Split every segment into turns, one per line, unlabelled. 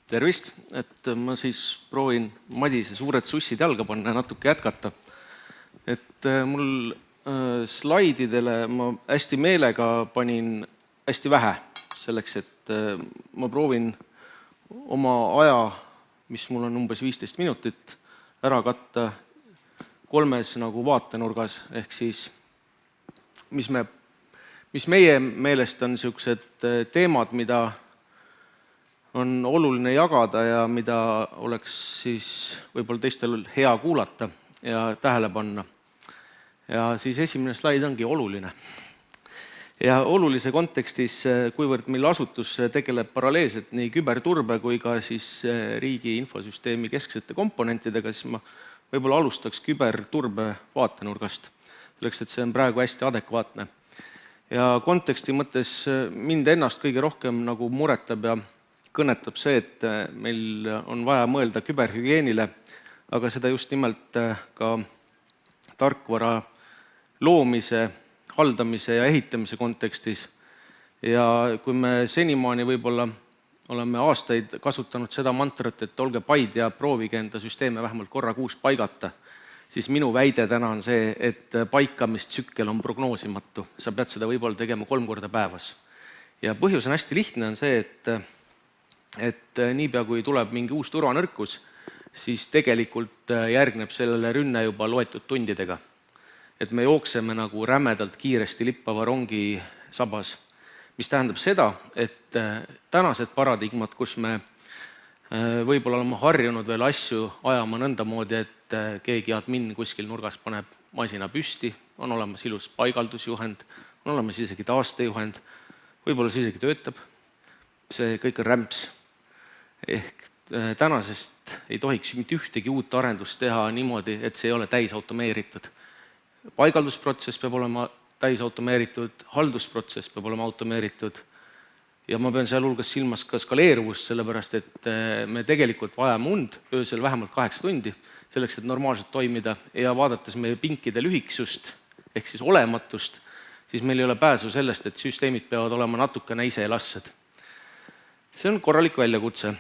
Tervist, et ma siis proovin Madise suured sussid jalga panna ja natuke jätkata. Et mul slaididele ma hästi meelega panin hästi vähe, selleks et ma proovin oma aja, mis mul on umbes 15 minutit, ära katta kolmes nagu vaatenurgas, ehk siis mis meie meelest on niisugused teemad, mida on oluline jagada ja mida oleks siis võib-olla teistel hea kuulata ja tähele panna. Ja siis esimene slaid ongi oluline. Ja olulise kontekstis, kuivõrd meil asutus tegeleb paralleelselt nii küberturbe kui ka siis riigi infosüsteemi kesksete komponentidega, siis ma võib-olla alustaks küberturbe vaatenurgast, selleks et see on praegu hästi adekvaatne. Ja konteksti mõttes mind ennast kõige rohkem nagu muretab ja kõnetab see, et meil on vaja mõelda küberhügieenile, aga seda just nimelt ka tarkvara loomise, haldamise ja ehitamise kontekstis. Ja kui me senimaani võib-olla oleme aastaid kasutanud seda mantrat, et olge paid ja proovige enda süsteeme vähemalt korra kuus paigata, siis minu väide täna on see, et paikamistsükkel on prognoosimatu. Sa pead seda võib-olla tegema 3 korda päevas. Ja põhjus on hästi lihtne, on see, et niipea kui tuleb mingi uus turvanõrkus, siis tegelikult järgneb sellele rünne juba loetud tundidega. Et me jookseme nagu rämedalt kiiresti lippava rongi sabas, mis tähendab seda, et tänased paradigmad, kus me võib-olla oleme harjunud veel asju ajama nõndamoodi, et keegi admin kuskil nurgas paneb masina püsti, on olemas ilus paigaldusjuhend, on olemas isegi taastejuhend, võib-olla see isegi töötab, see kõik on rämps. Ehk tänasest ei tohiks mitte ühtegi uut arendust teha niimoodi, et see ei ole täisautomeeritud. Paigaldusprotsess peab olema täisautomeeritud, haldusprotsess peab olema automeeritud ja ma pean sealhulgas silmas ka skaleeruvust, sellepärast et me tegelikult vajame und öösel vähemalt 8 tundi, selleks et normaalselt toimida ja vaadates meie pinkide lühiksust ehk siis olematust, siis meil ei ole pääsu sellest, et süsteemid peavad olema natukene iseelassed. See on korralik väljakutse.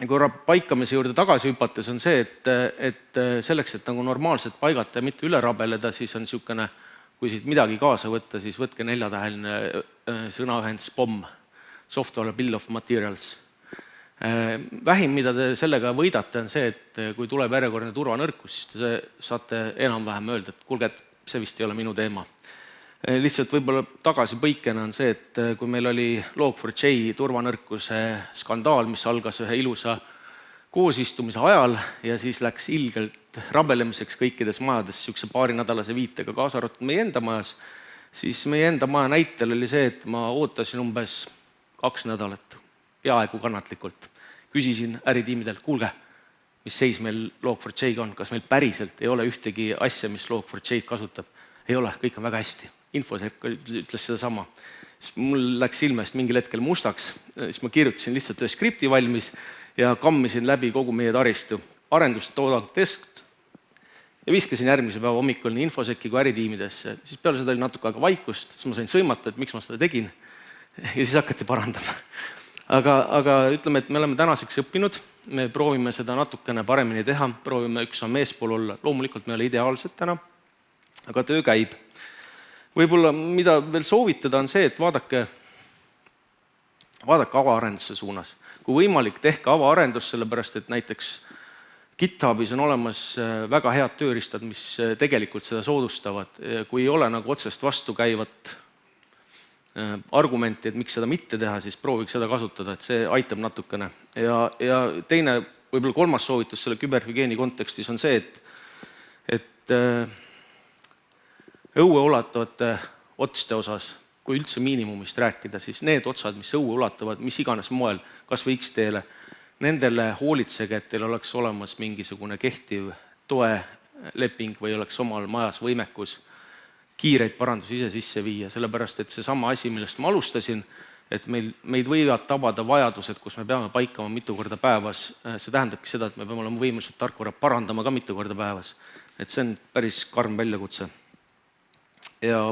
Korra paikamise juurde tagasi hüpates on see, et selleks, et nagu normaalselt paigata ja mitte üle rabeleda, siis on niisugune, kui siit midagi kaasa võtta, siis võtke 4-täheline sõnaühend SBOM, Software Bill of Materials. Vähim, mida te sellega võidate, on see, et kui tuleb järjekordne turvanõrkus, siis te saate enam-vähem öelda, et kuulge, et see vist ei ole minu teema. Lihtsalt võib-olla tagasipõikena on see, et kui meil oli Log4j turvanõrkuse skandaal, mis algas ühe ilusa koosistumise ajal ja siis läks ilgelt rabelemiseks kõikides majades niisuguse paarinädalase viitega, kaasa arvatud meie enda majas, siis meie enda maja näitel oli see, et ma ootasin umbes 2 nädalat, peaaegu kannatlikult. Küsisin äritiimidelt, kuulge, mis seis meil Log4j-ga on, kas meil päriselt ei ole ühtegi asja, mis Log4j kasutab? Ei ole, kõik on väga hästi. Infosekk ütles seda sama. Mul läks silmest mingil hetkel mustaks, siis ma kirjutasin lihtsalt ühe skripti valmis ja kammisin läbi kogu meie taristu. Arendustoodang test ja viskasin järgmise päeva hommikul nii Infosekki kui äritiimidesse. Siis peale seda oli natuke aega vaikust, siis ma sain sõimata, et miks ma seda tegin ja siis hakati parandama. Aga ütleme, et me oleme tänaseks õppinud, me proovime seda natukene paremini teha, proovime üks samm eespool olla. Loomulikult me ei ole ideaalsed täna, aga töö käib. Võib-olla mida veel soovitada on see, et vaadake avaarenduse suunas. Kui võimalik, tehke avaarendus, sellepärast et näiteks GitHubis on olemas väga head tööriistad, mis tegelikult seda soodustavad. Kui ei ole nagu otsest vastu käivat argumenti, et miks seda mitte teha, siis prooviks seda kasutada, et see aitab natukene. Ja teine, võib-olla kolmas soovitus selle küberhügieeni kontekstis on see, et õue ulatavate otste osas, kui üldse miinimumist rääkida, siis need otsad, mis õue ulatuvad, mis iganes moel, kas või X-teele, nendele hoolitsege, et teil oleks olemas mingisugune kehtiv toeleping või oleks omal majas võimekus kiireid parandusi ise sisse viia, sellepärast et see sama asi, millest ma alustasin, et meid võivad tabada vajadused, kus me peame paikama mitu korda päevas, see tähendabki seda, et me peame olema võimelised tarkvara parandama ka mitu korda päevas. Et see on päris karm väljakutse. Ja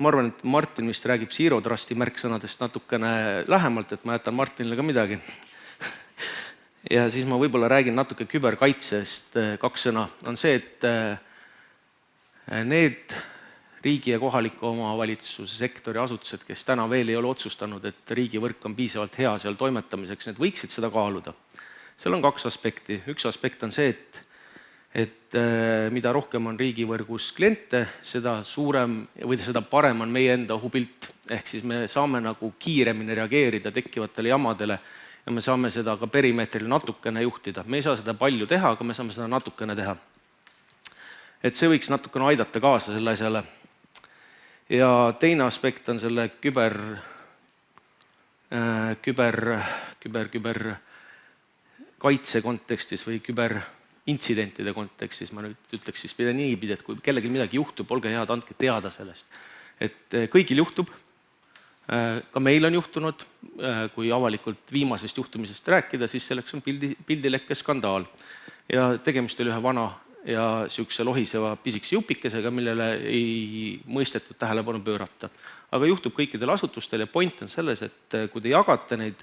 ma arvan, et Martin vist räägib Zero Trusti märksõnadest natukene lähemalt, et ma jätan Martinile ka midagi. Ja siis ma võib-olla räägin natuke küberkaitsest. 2 sõna on see, et need riigi ja kohaliku omavalitsuse sektori asutused, kes täna veel ei ole otsustanud, et riigivõrk on piisavalt hea seal toimetamiseks, need võiksid seda kaaluda. Seal on 2 aspekti. Üks aspekt on see, et mida rohkem on riigivõrgus kliente, seda suurem või seda parem on meie enda ohupilt. Ehk siis me saame nagu kiiremini reageerida tekkivatele jamadele ja me saame seda ka perimeetril natukene juhtida. Me ei saa seda palju teha, aga me saame seda natukene teha. Et see võiks natukene aidata kaasa selle asjale. Ja teine aspekt on selle küberkaitse kontekstis või küberintsidentide kontekstis. Ma nüüd ütleks siis niipidi, et kui kellelgi midagi juhtub, olge head, andke teada sellest. Et kõigil juhtub, ka meil on juhtunud, kui avalikult viimasest juhtumisest rääkida, siis selleks on pildilekke skandaal. Ja tegemist oli ühe vana ja siukse lohiseva pisikese jupikesega, millele ei mõistetud tähelepanu pöörata. Aga juhtub kõikidel asutustel ja point on selles, et kui te jagate neid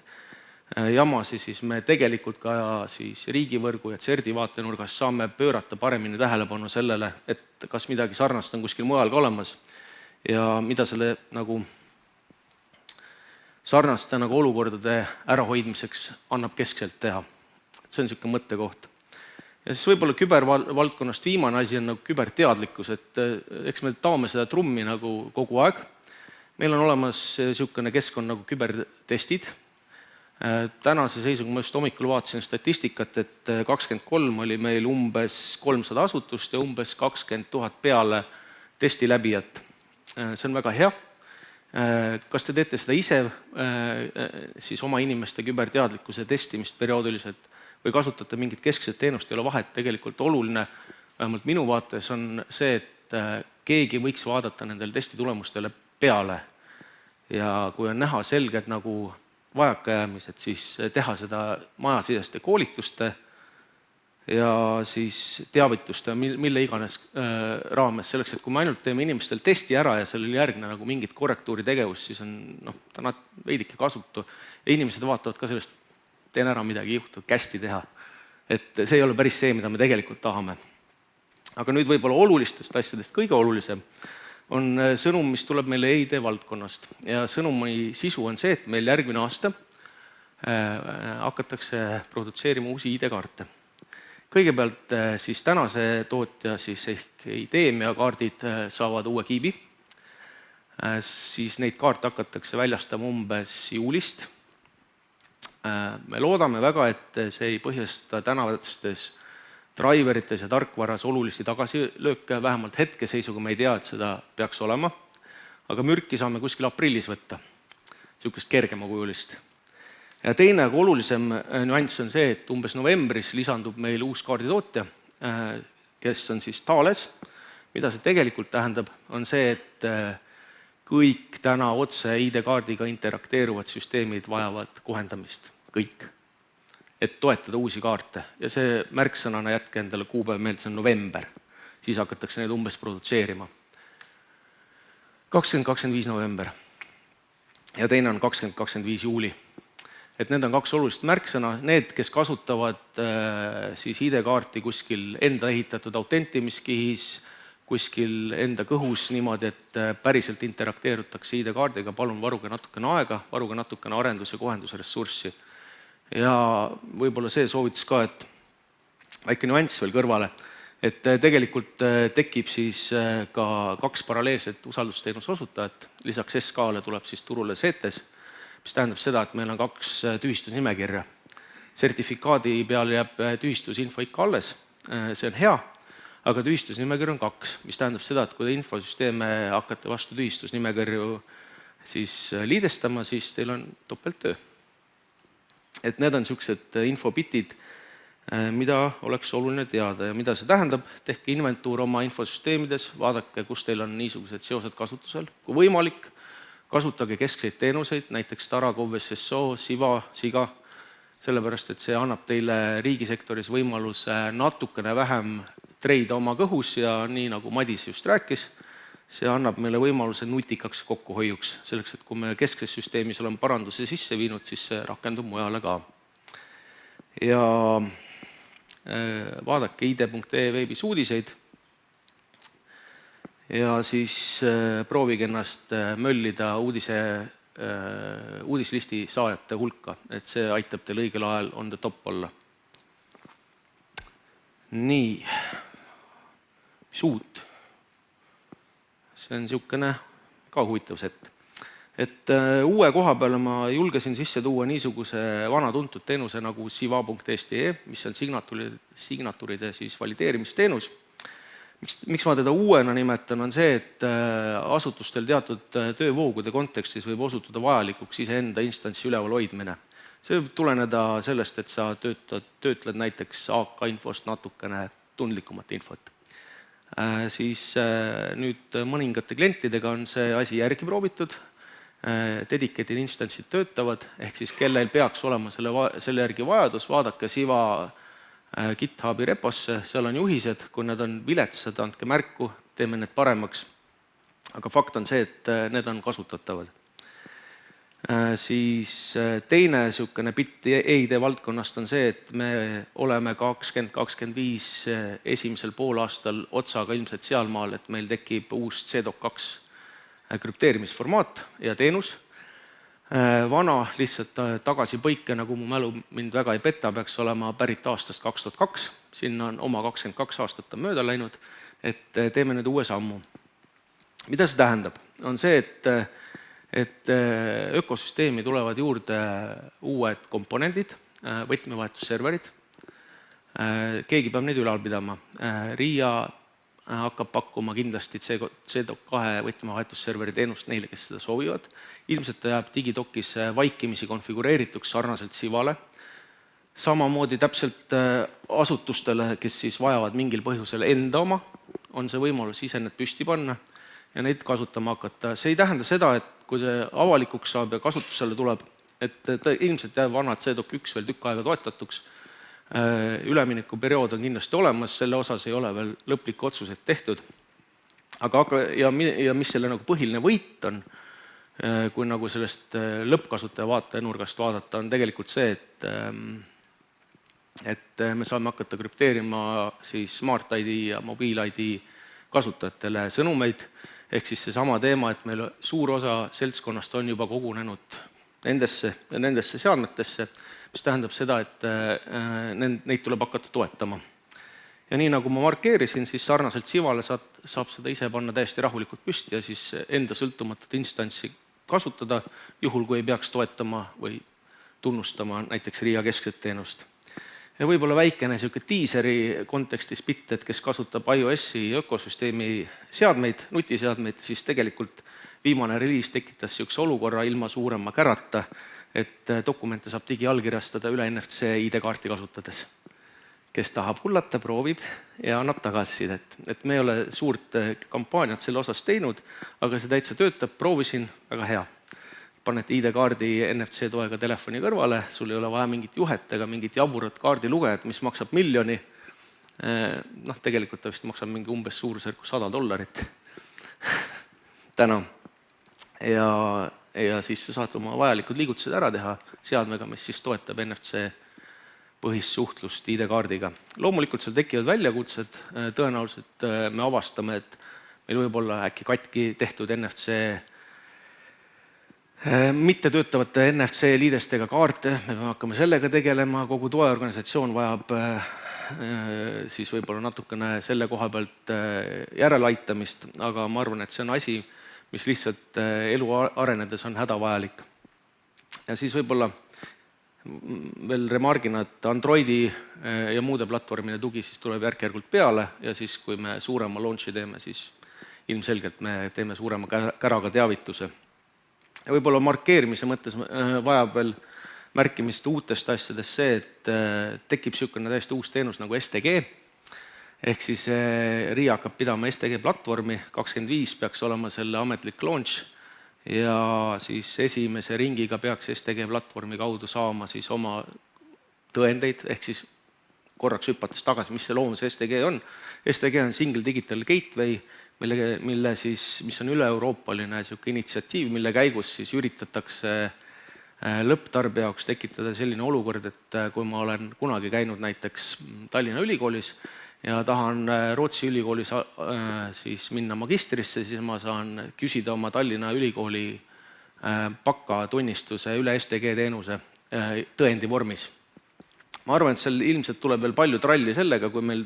jamasi, siis me tegelikult ka siis riigivõrgu ja CERDi vaatenurgas saame pöörata paremini tähelepanu sellele, et kas midagi sarnast on kuskil mujal ka olemas ja mida selle nagu sarnaste nagu olukordade ärahoidmiseks annab keskselt teha. See on niisugune mõttekoht. Ja siis võib-olla kübervaldkonnast viimane asi on nagu küberteadlikkus, et eks me taome seda trummi nagu kogu aeg. Meil on olemas niisugune keskkond nagu kübertestid. Tänase seisuga ma just hommikul vaatasin statistikat, et 23 oli meil umbes 300 asutust ja umbes 20 000 peale testi läbijat. See on väga hea. Kas te teete seda ise siis oma inimeste küberteadlikkuse testimist perioodiliselt või kasutate mingit keskset teenust, ei ole vahet. Tegelikult oluline, vähemalt minu vaates, on see, et keegi võiks vaadata nendele testitulemustele peale. Ja kui on näha selged nagu vajakajäämised, siis teha seda majasiseste koolituste ja siis teavituste, mille iganes raames. Selleks, et kui me ainult teeme inimestel testi ära ja sellel järgne nagu mingit korrektuuri tegevust, siis on ta veidike kasutu. Ja inimesed vaatavad ka sellest, teen ära midagi ei juhtu, kästi teha. Et see ei ole päris see, mida me tegelikult tahame. Aga nüüd võib-olla olulistest asjadest kõige olulisem on sõnum, mis tuleb meile EID valdkonnast. Ja sõnumi sisu on see, et meil järgmine aasta hakatakse produtseerima uusi ID-kaarte. Kõigepealt siis tänase tootja siis ehk Idemia kaardid saavad uue kiibi. Siis neid kaarte hakatakse väljastama umbes juulist. Me loodame väga, et see ei põhjusta tänavastes driverites ja tarkvaras olulisi tagasilööke, vähemalt hetkeseisuga me ei tea, et seda peaks olema. Aga mürki saame kuskil aprillis võtta, niisugust kergemakujulist. Ja teine aga olulisem nüanss on see, et umbes novembris lisandub meil uus kaarditootja, kes on siis Thales. Mida see tegelikult tähendab, on see, et kõik täna otse ID-kaardiga interakteeruvad süsteemid vajavad kohendamist. Kõik. Et toetada uusi kaarte. Ja see märksõnana jätke endale kuupäev meelde, see on november. Siis hakatakse neid umbes produtseerima. 2025 november. Ja teine on 2025 juuli. Et need on 2 olulist märksõna. Need, kes kasutavad siis ID-kaarti kuskil enda ehitatud autentimiskihis, kuskil enda kõhus niimoodi, et päriselt interakteerutakse ID-kaardiga, palun varuge natukene aega, varuge natukene arendus- ja kohendusressurssi. Ja võib-olla see soovitus ka, et väike nüanss veel kõrvale, et tegelikult tekib siis ka 2 paralleelset usaldusteenuse osutajat. Lisaks SK-le tuleb siis turule CETES, mis tähendab seda, et meil on 2 tühistusnimekirja. Sertifikaadi peal jääb tühistusinfo ikka alles, see on hea, aga tühistusnimekirja on 2, mis tähendab seda, et kui te infosüsteeme hakkate vastu tühistusnimekirju siis liidestama, siis teil on topelttöö. Et need on niisugused infobitid, mida oleks oluline teada ja mida see tähendab. Tehke inventuur oma infosüsteemides, vaadake, kus teil on niisugused seosed kasutusel. Kui võimalik, kasutage keskseid teenuseid, näiteks Taragov, SSO, Siva, Siga, sellepärast, et see annab teile riigisektoris võimaluse natukene vähem treida oma kõhus ja nii nagu Madis just rääkis, see annab meile võimaluse nutikaks kokkuhoiuks, selleks, et kui me keskses süsteemis oleme paranduse sisse viinud, siis see rakendub mujale ka. ja vaadake id.ee veebis uudiseid ja siis proovige ennast möllida uudislisti saajate hulka, et see aitab teil õigel ajal on the top olla. Nii, mis uut? See on niisugune ka huvitav set. Et uue koha peale ma julgesin sisse tuua niisuguse vana tuntud teenuse nagu siva.ee, mis on signatuuride siis valideerimisteenus. Miks ma teda uuena nimetan, on see, et asutustel teatud töövoogude kontekstis võib osutuda vajalikuks iseenda instantsi üleval hoidmine. See võib tuleneda sellest, et sa töötled näiteks AK infost natukene tundlikumat infot. Siis nüüd mõningate klientidega on see asi järgi proovitud, dedicated instantsid töötavad, ehk siis kellel peaks olema selle järgi vajadus, vaadake Siva GitHubi reposse, seal on juhised, kui need on viletsad, andke märku, teeme need paremaks. Aga fakt on see, et need on kasutatavad. Siis teine niisugune bitt EID valdkonnast on see, et me oleme 2025 esimesel poolaastal otsaga ilmselt sealmaal, et meil tekib uus CDOC2 krüpteerimisformaat ja teenus. Vana lihtsalt tagasi põike, nagu mu mälu mind väga ei peta, peaks olema pärit aastast 2002. Sinna on oma 22 aastat on mööda läinud, et teeme nüüd uue sammu. Mida see tähendab? On see, et ökosüsteemi tulevad juurde uued komponendid, võtmevahetusserverid. Keegi peab neid ülal pidama. RIA hakkab pakkuma kindlasti CDOC2 võtmevahetusserveri teenust neile, kes seda soovivad. Ilmselt ta jääb digidokis vaikimisi konfigureerituks sarnaselt Sivale. Samamoodi täpselt asutustele, kes siis vajavad mingil põhjusel enda oma, on see võimalus ise need püsti panna ja neid kasutama hakata. See ei tähenda seda, et kui see avalikuks saab ja kasutusele tuleb, et ta ilmselt jääb vana CDOC1 veel tükk aega toetatuks. Üleminekuperiood on kindlasti olemas, selle osas ei ole veel lõplikku otsuseid tehtud. Ja mis selle nagu põhiline võit on, kui nagu sellest lõppkasutaja vaatenurgast vaadata, on tegelikult see, et me saame hakata krüpteerima siis Smart ID ja Mobile ID kasutajatele sõnumeid, ehk siis seesama teema, et meil suur osa seltskonnast on juba kogunenud nendesse seadmetesse, mis tähendab seda, et neid tuleb hakata toetama. Ja nii nagu ma markeerisin, siis sarnaselt Sivale saab seda ise panna täiesti rahulikult püsti ja siis enda sõltumatut instantsi kasutada, juhul kui ei peaks toetama või tunnustama näiteks RIA keskset teenust. Ja võib-olla väikene tiiseri kontekstis bitt, et kes kasutab iOS-i ökosüsteemi seadmeid, nutiseadmeid, siis tegelikult viimane reliis tekitas niisuguse olukorra ilma suurema kärata, et dokumente saab digiallkirjastada üle NFC ID-kaarti kasutades. Kes tahab hullata, proovib ja annab tagasisidet. Et me ei ole suurt kampaaniat selle osas teinud, aga see täitsa töötab, proovisin, väga hea. Panete ID-kaardi NFC toega telefoni kõrvale, sul ei ole vaja mingit juhet ega mingit jaburat kaardilugejat, mis maksab miljoni. Tegelikult ta vist maksab mingi umbes suurusjärku $100. Täna. Ja siis sa saad oma vajalikud liigutused ära teha seadmega, mis siis toetab NFC põhist suhtlust ID-kaardiga. Loomulikult seal tekivad väljakutsed, tõenäoliselt me avastame, et meil võib olla äkki katki tehtud NFC, mitte töötavate NFC liidestega kaarte, me peame hakkama sellega tegelema, kogu toeorganisatsioon vajab siis võib-olla natukene selle koha pealt järeleaitamist, aga ma arvan, et see on asi, mis lihtsalt elu arenedes on hädavajalik. Ja siis võib-olla veel remargina, et Androidi ja muude platvormide tugi siis tuleb järk-järgult peale ja siis, kui me suurema launchi teeme, siis ilmselgelt me teeme suurema käraga teavituse. Ja võib-olla markeerimise mõttes vajab veel märkimist uutest asjadest see, et tekib niisugune täiesti uus teenus nagu STG, ehk siis RIA hakkab pidama STG platvormi, 25 peaks olema selle ametlik launch ja siis esimese ringiga peaks STG platvormi kaudu saama siis oma tõendeid, ehk siis korraks hüpates tagasi, mis see loomus STG on. STG on Single Digital Gateway, mis on üle-euroopaline initsiatiiv, mille käigus siis üritatakse lõpptarbija jaoks tekitada selline olukord, et kui ma olen kunagi käinud näiteks Tallinna Ülikoolis ja tahan Rootsi ülikoolis siis minna magistrisse, siis ma saan küsida oma Tallinna Ülikooli pakatunnistuse üle STG teenuse tõendi vormis. Ma arvan, et seal ilmselt tuleb veel palju tralli sellega, kui meil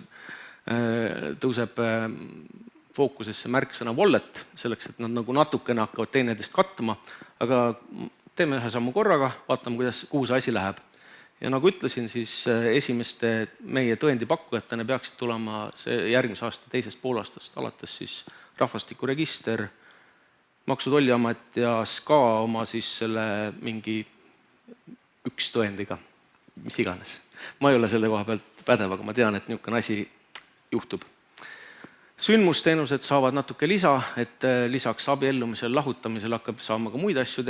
tõuseb fookusesse märksõna wallet, selleks, et nad nagu natukene hakkavad teineteist katma, aga teeme ühe sammu korraga, vaatame, kuhu see asi läheb. Ja nagu ütlesin, siis esimeste meie tõendipakkujatena peaksid tulema järgmise aasta teisest poolaastast alates siis rahvastikuregister, Maksu- ja Tolliamet ja SKA oma siis selle mingi üks tõendiga, mis iganes. Ma ei ole selle koha pealt pädev, aga ma tean, et niisugune asi juhtub. Sündmusteenused saavad natuke lisa, et lisaks abiellumisel, lahutamisel hakkab saama ka muid asju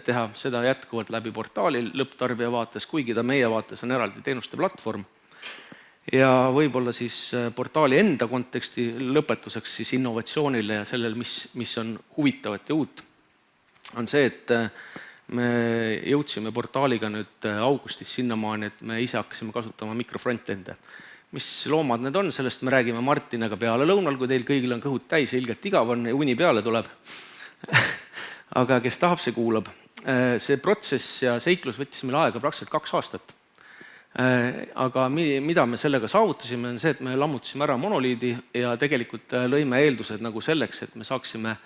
teha, seda jätkuvalt läbi portaali lõpptarbija vaates, kuigi ta meie vaates on eraldi teenuste platvorm. Ja võib-olla siis portaali enda konteksti lõpetuseks siis innovatsioonile ja sellel, mis on huvitavat ja uut, on see, et me jõudsime portaaliga nüüd augustis sinnamaani, et me ise hakkasime kasutama mikrofrontende. Mis loomad need on, sellest me räägime Martinaga peale lõunal, kui teil kõigil on kõhud täis ja ilgelt igav on ja uni peale tuleb. Aga kes tahab, see kuulab. See protsess ja seiklus võttis meil aega praktiliselt 2 aastat. Aga mida me sellega saavutasime, on see, et me lammutasime ära monoliidi ja tegelikult lõime eeldused nagu selleks, et me saaksime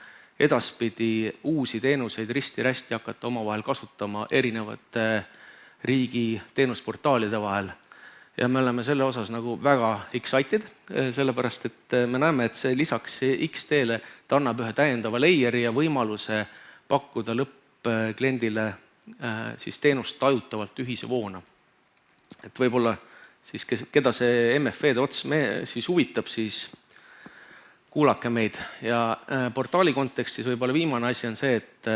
edaspidi uusi teenuseid risti-rästi hakata omavahel kasutama erinevate riigi teenusportaalide vahel. Ja me oleme selle osas nagu väga excited, sellepärast et me näeme, et see lisaks XT-le ta annab ühe täiendava layeri ja võimaluse pakkuda lõppkliendile siis teenust tajutavalt ühise voona. Et võib-olla siis, keda see MFV-de ots siis huvitab, siis kuulake meid. Ja portaali kontekstis võib-olla viimane asi on see, et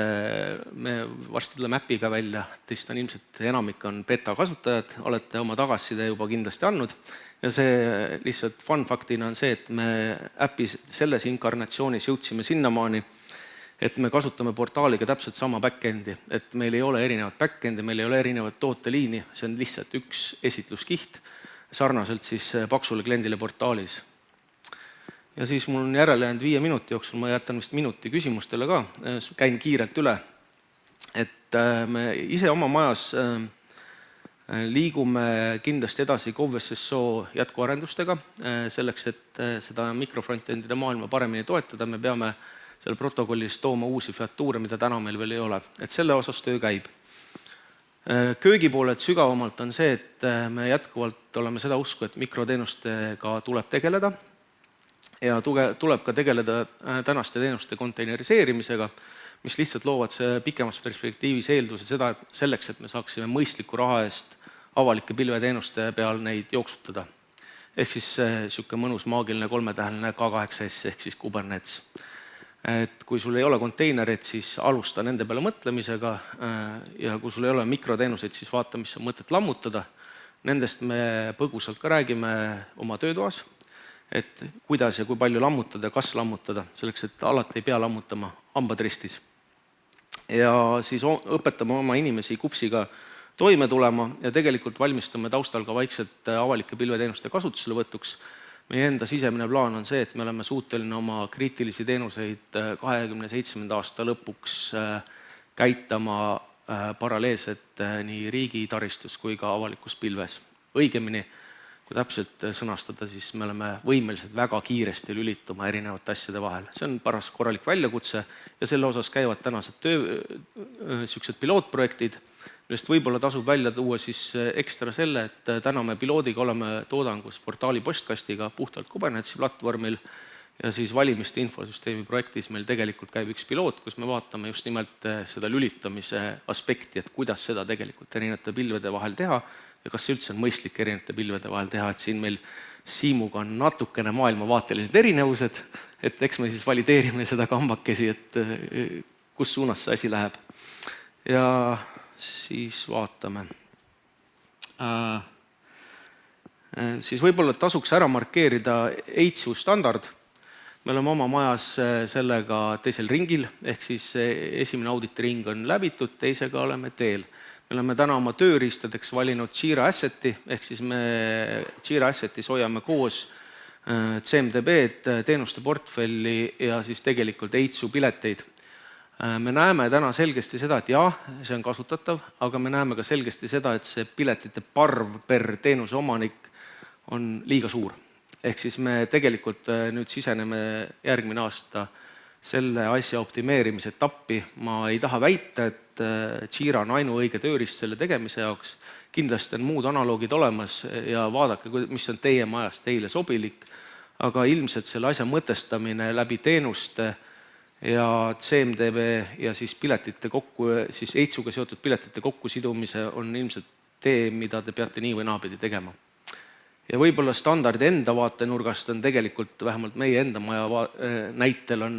me varsti tuleme äpiga välja, teist on ilmselt enamik on beta kasutajad, olete oma tagasiside juba kindlasti andnud. Ja see lihtsalt fun factina on see, et me äpi selles inkarnatsioonis jõudsime sinnamaani, et me kasutame portaaliga täpselt sama backendi, et meil ei ole erinevat backendi, meil ei ole erinevat tooteliini, see on lihtsalt üks esitluskiht, sarnaselt siis paksule kliendile portaalis. Ja siis mul on järele jäänud 5 minuti jooksul, ma jätan vist minuti küsimustele ka, käin kiirelt üle. Et me ise oma majas liigume kindlasti edasi GovSSO jätkuarendustega, selleks, et seda mikrofrontendide maailma paremini toetada, me peame seal protokollis tooma uusi featuure, mida täna meil veel ei ole. Et selle osas töö käib. Köögipooled sügavamalt on see, et me jätkuvalt oleme seda usku, et mikroteenustega tuleb tegeleda, ja tuleb ka tegeleda tänaste teenuste konteineriseerimisega, mis lihtsalt loovad see pikemas perspektiivis eelduse seda selleks, et me saaksime mõistliku raha eest avalike pilveteenuste peal neid jooksutada. Ehk siis niisugune mõnus maagiline 3-täheline K8S ehk siis Kubernetes. Et kui sul ei ole konteinerid, siis alusta nende peale mõtlemisega ja kui sul ei ole mikroteenuseid, siis vaata, mis on mõtet lammutada. Nendest me põgusalt ka räägime oma töötoas, et kuidas ja kui palju lammutada ja kas lammutada, selleks, et alati ei pea lammutama hambad ristis. Ja siis õpetame oma inimesi kupsiga toime tulema ja tegelikult valmistame taustal ka vaikselt avalike pilveteenuste kasutuselevõtuks. Meie enda sisemine plaan on see, et me oleme suuteline oma kriitilisi teenuseid 2027. aasta lõpuks käitama paralleelselt nii riigi taristus kui ka avalikus pilves. Õigemini, kui täpselt sõnastada, siis me oleme võimelised väga kiiresti lülituma erinevate asjade vahel. See on paras korralik väljakutse ja selle osas käivad tänased sellised pilootprojektid, millest võib-olla tasub välja tuua siis ekstra selle, et täna me piloodiga oleme toodangus portaali postkastiga puhtalt Kubernetesi platvormil ja siis valimiste infosüsteemi projektis meil tegelikult käib üks piloot, kus me vaatame just nimelt seda lülitamise aspekti, et kuidas seda tegelikult erinevate pilvede vahel teha ja kas see üldse on mõistlik erinevate pilvede vahel teha, et siin meil Siimuga on natukene maailmavaatelised erinevused, et eks me siis valideerime seda kambakesi, et kus suunas see asi läheb. Ja siis vaatame. Siis võib-olla tasuks ära markeerida EITSU standard. Me oleme oma majas sellega teisel ringil, ehk siis esimene auditiring on läbitud, teisega oleme teel. Me oleme täna oma tööriistadeks valinud Jira Asseti, ehk siis me Jira Assetis hoiame koos CMDB-d, teenuste portfelli ja siis tegelikult EITSU pileteid. Me näeme täna selgesti seda, et jah, see on kasutatav, aga me näeme ka selgesti seda, et see piletite parv per teenuse omanik on liiga suur. Ehk siis me tegelikult nüüd siseneme järgmine aasta selle asja optimeerimise etappi. Ma ei taha väita, et Jira on ainuõige tööriist selle tegemise jaoks. Kindlasti on muud analoogid olemas ja vaadake, mis on teie majas teile sobilik, aga ilmselt selle asja mõtestamine läbi teenuste ja CMDB ja siis piletite kokku, siis EITSUga seotud piletite kokkusidumise on ilmselt tee, mida te peate nii või naapidi tegema. Ja võib-olla standardi enda vaatenurgast on tegelikult, vähemalt meie enda maja näitel on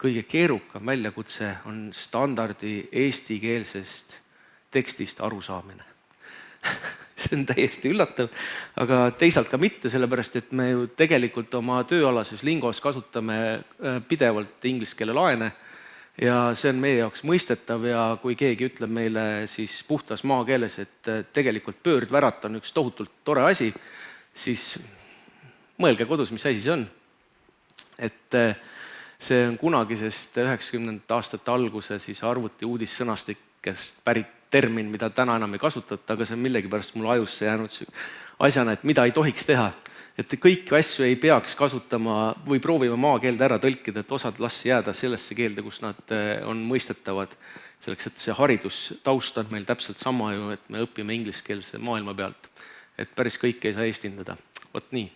kõige keerukam väljakutse on standardi eestikeelsest tekstist arusaamine. See on täiesti üllatav, aga teisalt ka mitte, sellepärast et me ju tegelikult oma tööalases lingos kasutame pidevalt inglise keele laene ja see on meie jaoks mõistetav ja kui keegi ütleb meile siis puhtas maakeeles, et tegelikult pöördvärat on üks tohutult tore asi, siis mõelge kodus, mis asi see on. Et see on kunagisest 90. aastate alguse siis arvuti uudissõnastikest pärit termin, mida täna enam ei kasutata, aga see on millegipärast mul ajusse jäänud asjana, et mida ei tohiks teha. Et kõiki asju ei peaks kasutama või proovima maakeelde ära tõlkida, et osad las jääda sellesse keelde, kus nad on mõistetavad. Selleks, et see haridustaust on meil täpselt sama ju, et me õpime ingliskeelse maailma pealt. Et päris kõike ei saa eestindada. Vot nii.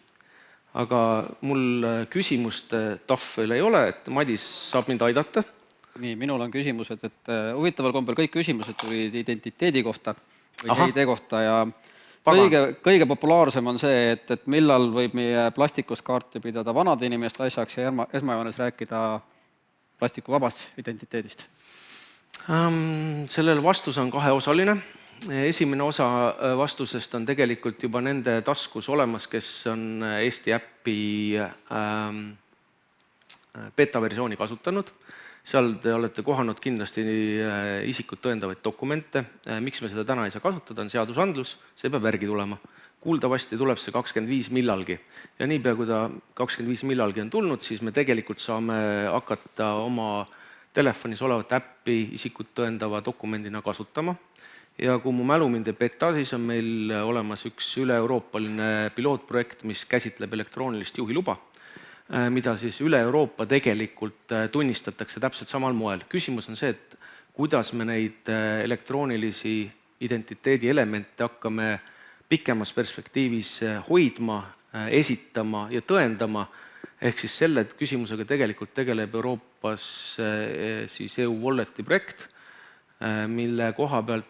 Aga mul küsimust tahvel ei ole, et Madis saab mind aidata.
Nii, minul on küsimused, et huvitaval kombel kõik küsimused tulid identiteedi kohta või ID kohta ja kõige populaarsem on see, et millal võib meie plastikust kaarti pidada vanade inimeste asjaks ja esmajoones rääkida plastikuvabast identiteedist?
Sellel vastus on kaheosaline. Esimene osa vastusest on tegelikult juba nende taskus olemas, kes on Eesti äppi beta-versiooni kasutanud. Seal te olete kohanud kindlasti isikut tõendavaid dokumente. Miks me seda täna ei saa kasutada, on seadusandlus, see peab järgi tulema. Kuuldavasti tuleb see 25 millalgi. Ja niipea, kui ta 25 millalgi on tulnud, siis me tegelikult saame hakata oma telefonis olevat äppi isikut tõendava dokumendina kasutama. Ja kui mu mälu mind ei peta, siis on meil olemas üks üle-euroopaline pilootprojekt, mis käsitleb elektroonilist juhiluba, mida siis üle Euroopa tegelikult tunnistatakse täpselt samal moel. Küsimus on see, et kuidas me neid elektroonilisi identiteedi elemente hakkame pikemas perspektiivis hoidma, esitama ja tõendama. Ehk siis selle küsimusega tegelikult tegeleb Euroopas siis EU Walleti projekt, mille koha pealt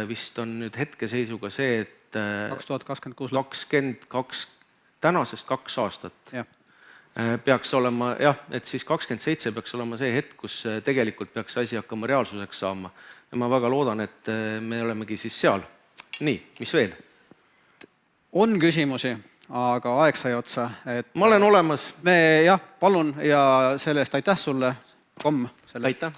vist on nüüd hetkeseisuga see, et
2026
tänasest 2 aastat.
Jah.
Peaks olema, jah, et siis 27 peaks olema see hetk, kus tegelikult peaks asi hakkama reaalsuseks saama. Ja ma väga loodan, et me olemegi siis seal. Nii, mis veel?
On küsimusi, aga aeg sai otsa.
Ma olen olemas.
Jah, palun ja selle eest aitäh sulle, Komm.
Aitäh.